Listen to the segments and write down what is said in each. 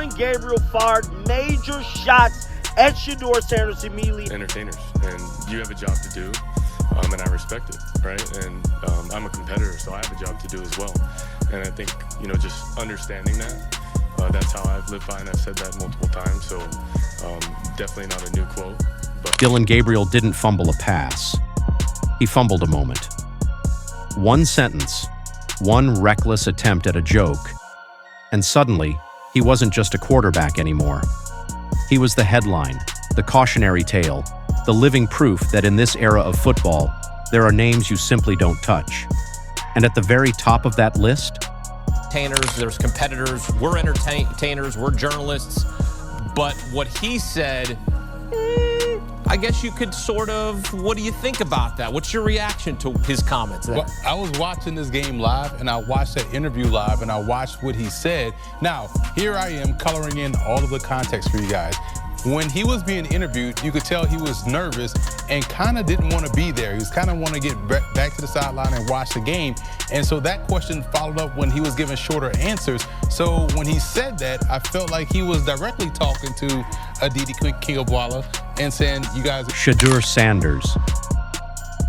Dillon Gabriel fired major shots at Shedeur Sanders immediately. Entertainers, and you have a job to do, and I respect it, right? And I'm a competitor, so I have a job to do as well. And I think, just understanding that, that's how I've lived by, and I've said that multiple times, so definitely not a new quote. But Dillon Gabriel didn't fumble a pass. He fumbled a moment. One sentence, one reckless attempt at a joke, and suddenly, he wasn't just a quarterback anymore. He was the headline, the cautionary tale, the living proof that in this era of football, there are names you simply don't touch. And at the very top of that list, there's competitors, we're entertainers, we're journalists, but what he said, I guess you could what do you think about that? What's your reaction to his comments there? Well, I was watching this game live, and I watched that interview live, and I watched what he said. Now, here I am coloring in all of the context for you guys. When he was being interviewed, you could tell he was nervous and kind of didn't want to be there. He was kind of want to get back to the sideline and watch the game. And so that question followed up when he was given shorter answers. So when he said that, I felt like he was directly talking to Aditi Kingabwala and saying, you guys... Shedeur Sanders.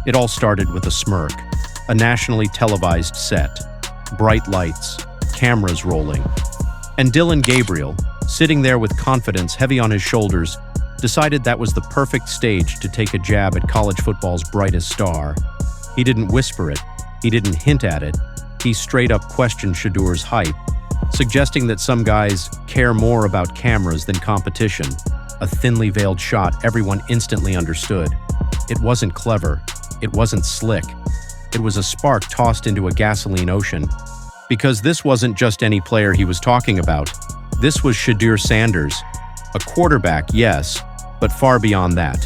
It all started with a smirk, a nationally televised set, bright lights, cameras rolling, and Dillon Gabriel, sitting there with confidence heavy on his shoulders, decided that was the perfect stage to take a jab at college football's brightest star. He didn't whisper it, he didn't hint at it, he straight up questioned Shedeur's hype, suggesting that some guys care more about cameras than competition, a thinly veiled shot everyone instantly understood. It wasn't clever, it wasn't slick, it was a spark tossed into a gasoline ocean, because this wasn't just any player he was talking about. This was Shedeur Sanders, a quarterback, yes, but far beyond that.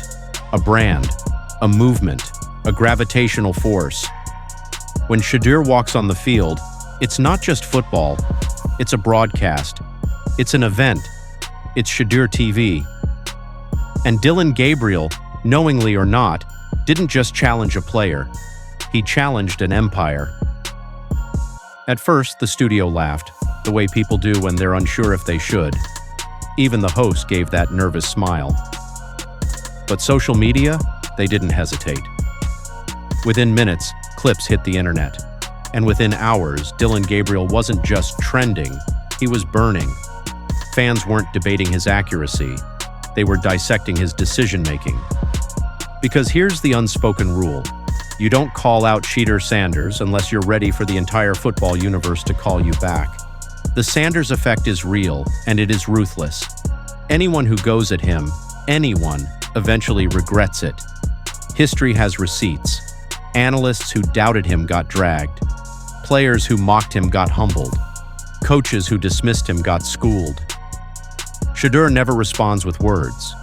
A brand, a movement, a gravitational force. When Shedeur walks on the field, it's not just football, it's a broadcast, it's an event, it's Shedeur TV. And Dillon Gabriel, knowingly or not, didn't just challenge a player, he challenged an empire. At first, the studio laughed, the way people do when they're unsure if they should. Even the host gave that nervous smile. But social media, they didn't hesitate. Within minutes, clips hit the internet. And within hours, Dillon Gabriel wasn't just trending, he was burning. Fans weren't debating his accuracy, they were dissecting his decision-making. Because here's the unspoken rule. You don't call out Shedeur Sanders unless you're ready for the entire football universe to call you back. The Sanders effect is real, and it is ruthless. Anyone who goes at him, anyone, eventually regrets it. History has receipts. Analysts who doubted him got dragged. Players who mocked him got humbled. Coaches who dismissed him got schooled. Shedeur never responds with words.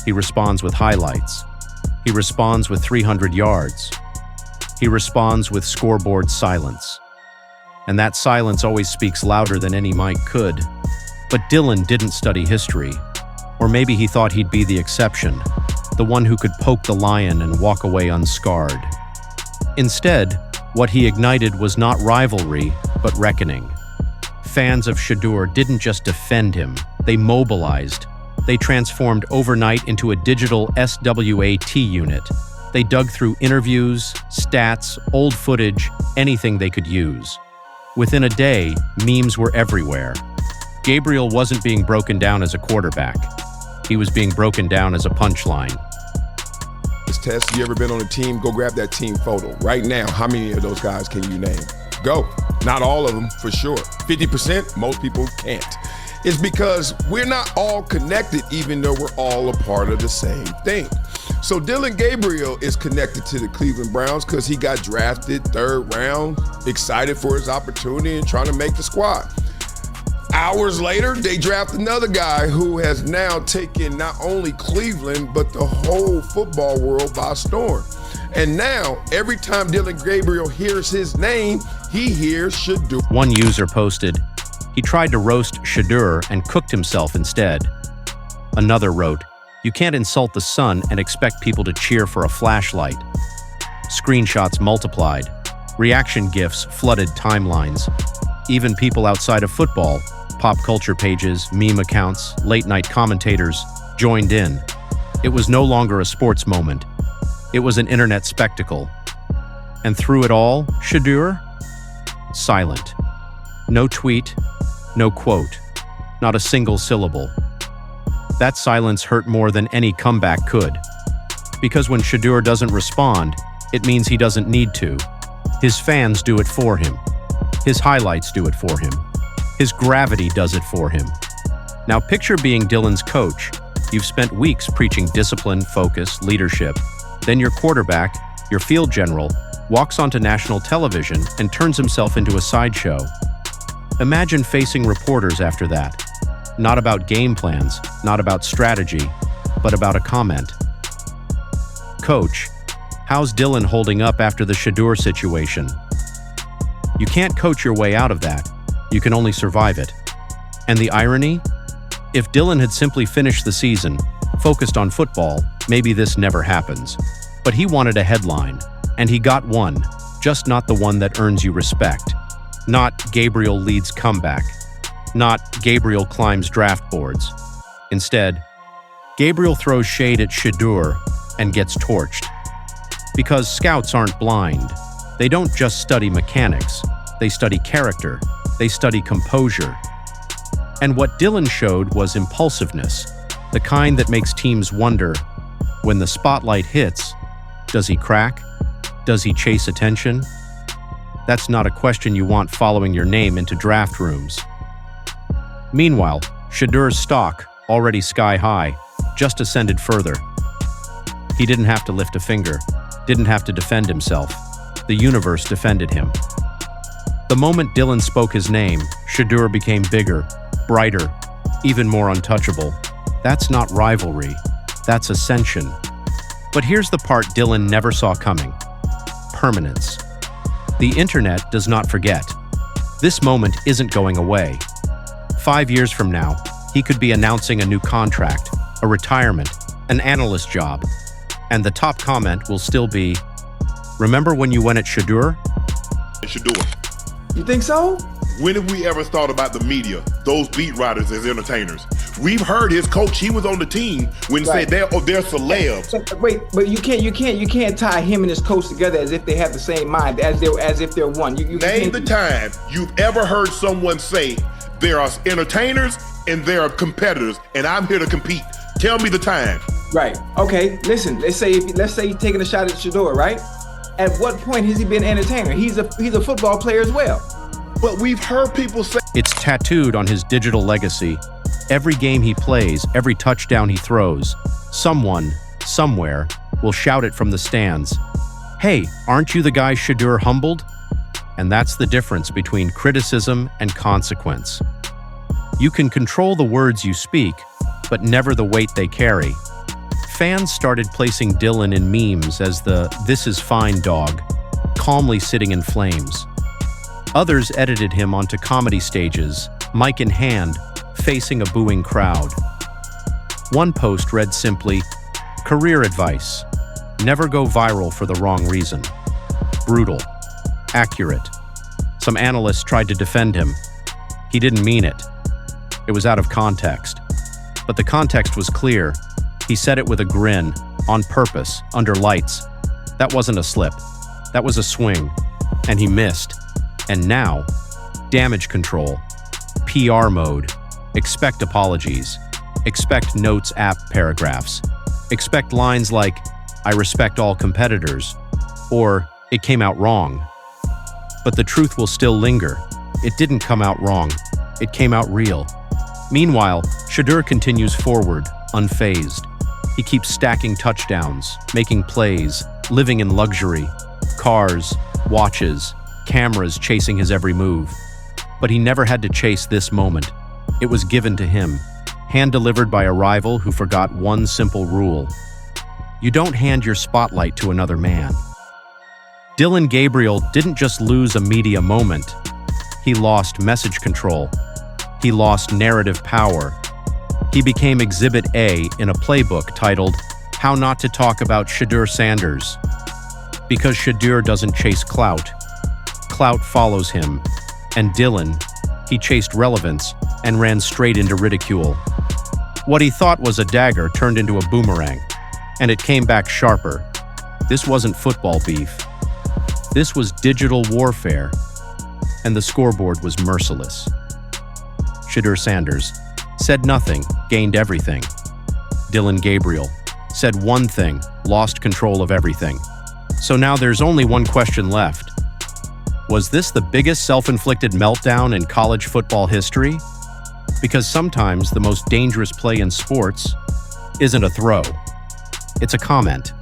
He responds with highlights. He responds with 300 yards. He responds with scoreboard silence. And that silence always speaks louder than any mic could. But Dillon didn't study history. Or maybe he thought he'd be the exception, the one who could poke the lion and walk away unscarred. Instead, what he ignited was not rivalry, but reckoning. Fans of Shedeur didn't just defend him, they mobilized. They transformed overnight into a digital SWAT unit. They dug through interviews, stats, old footage, anything they could use. Within a day, memes were everywhere. Gabriel wasn't being broken down as a quarterback. He was being broken down as a punchline. This test, you ever been on a team? Go grab that team photo. Right now, how many of those guys can you name? Go. Not all of them, for sure. 50%, most people can't. It's because we're not all connected, even though we're all a part of the same thing. So Dillon Gabriel is connected to the Cleveland Browns because he got drafted 3rd round, excited for his opportunity and trying to make the squad. Hours later, they draft another guy who has now taken not only Cleveland, but the whole football world by storm. And now, every time Dillon Gabriel hears his name, he hears Shedeur. One user posted, "He tried to roast Shedeur and cooked himself instead." Another wrote, "You can't insult the sun and expect people to cheer for a flashlight." Screenshots multiplied. Reaction GIFs flooded timelines. Even people outside of football, Pop culture pages, meme accounts, late-night commentators joined in. It was no longer a sports moment. It was an internet spectacle. And through it all, Shedeur? Silent. No tweet, no quote, not a single syllable. That silence hurt more than any comeback could. Because when Shedeur doesn't respond, it means he doesn't need to. His fans do it for him. His highlights do it for him. His gravity does it for him. Now picture being Dillon's coach. You've spent weeks preaching discipline, focus, leadership. Then your quarterback, your field general, walks onto national television and turns himself into a sideshow. Imagine facing reporters after that. Not about game plans, not about strategy, but about a comment. Coach, how's Dillon holding up after the Shedeur situation? You can't coach your way out of that. You can only survive it. And the irony? If Dillon had simply finished the season, focused on football, maybe this never happens. But he wanted a headline, and he got one, just not the one that earns you respect. Not Gabriel leads comeback. Not Gabriel climbs draft boards. Instead, Gabriel throws shade at Shedeur and gets torched. Because scouts aren't blind. They don't just study mechanics. They study character. They study composure. And what Dillon showed was impulsiveness, the kind that makes teams wonder, when the spotlight hits, does he crack? Does he chase attention? That's not a question you want following your name into draft rooms. Meanwhile, Shedeur's stock, already sky high, just ascended further. He didn't have to lift a finger, didn't have to defend himself. The universe defended him. The moment Dillon spoke his name, Shedeur became bigger, brighter, even more untouchable. That's not rivalry, that's ascension. But here's the part Dillon never saw coming. Permanence. The internet does not forget. This moment isn't going away. 5 years from now, he could be announcing a new contract, a retirement, an analyst job. And the top comment will still be, "Remember when you went at Shedeur?" Shedeur. You think so? When have we ever thought about the media, those beat writers as entertainers? We've heard his coach, he was on the team when he said they're celebs. So, wait, but you can't tie him and his coach together as if they have the same mind, as if they're one. You Name the time you've ever heard someone say there are entertainers and there are competitors, and I'm here to compete. Tell me the time. Right. Okay. Listen. Let's say he's taking a shot at Shedeur, right? At what point has he been an entertainer? He's a football player as well. But we've heard people say It's tattooed on his digital legacy. Every game he plays, every touchdown he throws, someone, somewhere, will shout it from the stands. "Hey, aren't you the guy Shedeur humbled?" And that's the difference between criticism and consequence. You can control the words you speak, but never the weight they carry. Fans started placing Dillon in memes as the "this is fine" dog, calmly sitting in flames. Others edited him onto comedy stages, mic in hand, facing a booing crowd. One post read simply, "Career advice. Never go viral for the wrong reason." Brutal. Accurate. Some analysts tried to defend him. He didn't mean it. It was out of context. But the context was clear. He said it with a grin, on purpose, under lights. That wasn't a slip. That was a swing. And he missed. And now, damage control, PR mode, expect apologies, expect notes app paragraphs, expect lines like, "I respect all competitors," or "It came out wrong." But the truth will still linger. It didn't come out wrong. It came out real. Meanwhile, Shedeur continues forward, unfazed. He keeps stacking touchdowns, making plays, living in luxury. Cars, watches, cameras chasing his every move. But he never had to chase this moment. It was given to him, hand-delivered by a rival who forgot one simple rule. You don't hand your spotlight to another man. Dillon Gabriel didn't just lose a media moment. He lost message control. He lost narrative power. He became Exhibit A in a playbook titled, "How Not to Talk About Shedeur Sanders." Because Shedeur doesn't chase clout. Clout follows him. And Dillon, he chased relevance, and ran straight into ridicule. What he thought was a dagger turned into a boomerang, and it came back sharper. This wasn't football beef. This was digital warfare, and the scoreboard was merciless. Shedeur Sanders said nothing, gained everything. Dillon Gabriel said one thing, lost control of everything. So now there's only one question left. Was this the biggest self-inflicted meltdown in college football history? Because sometimes the most dangerous play in sports isn't a throw, it's a comment.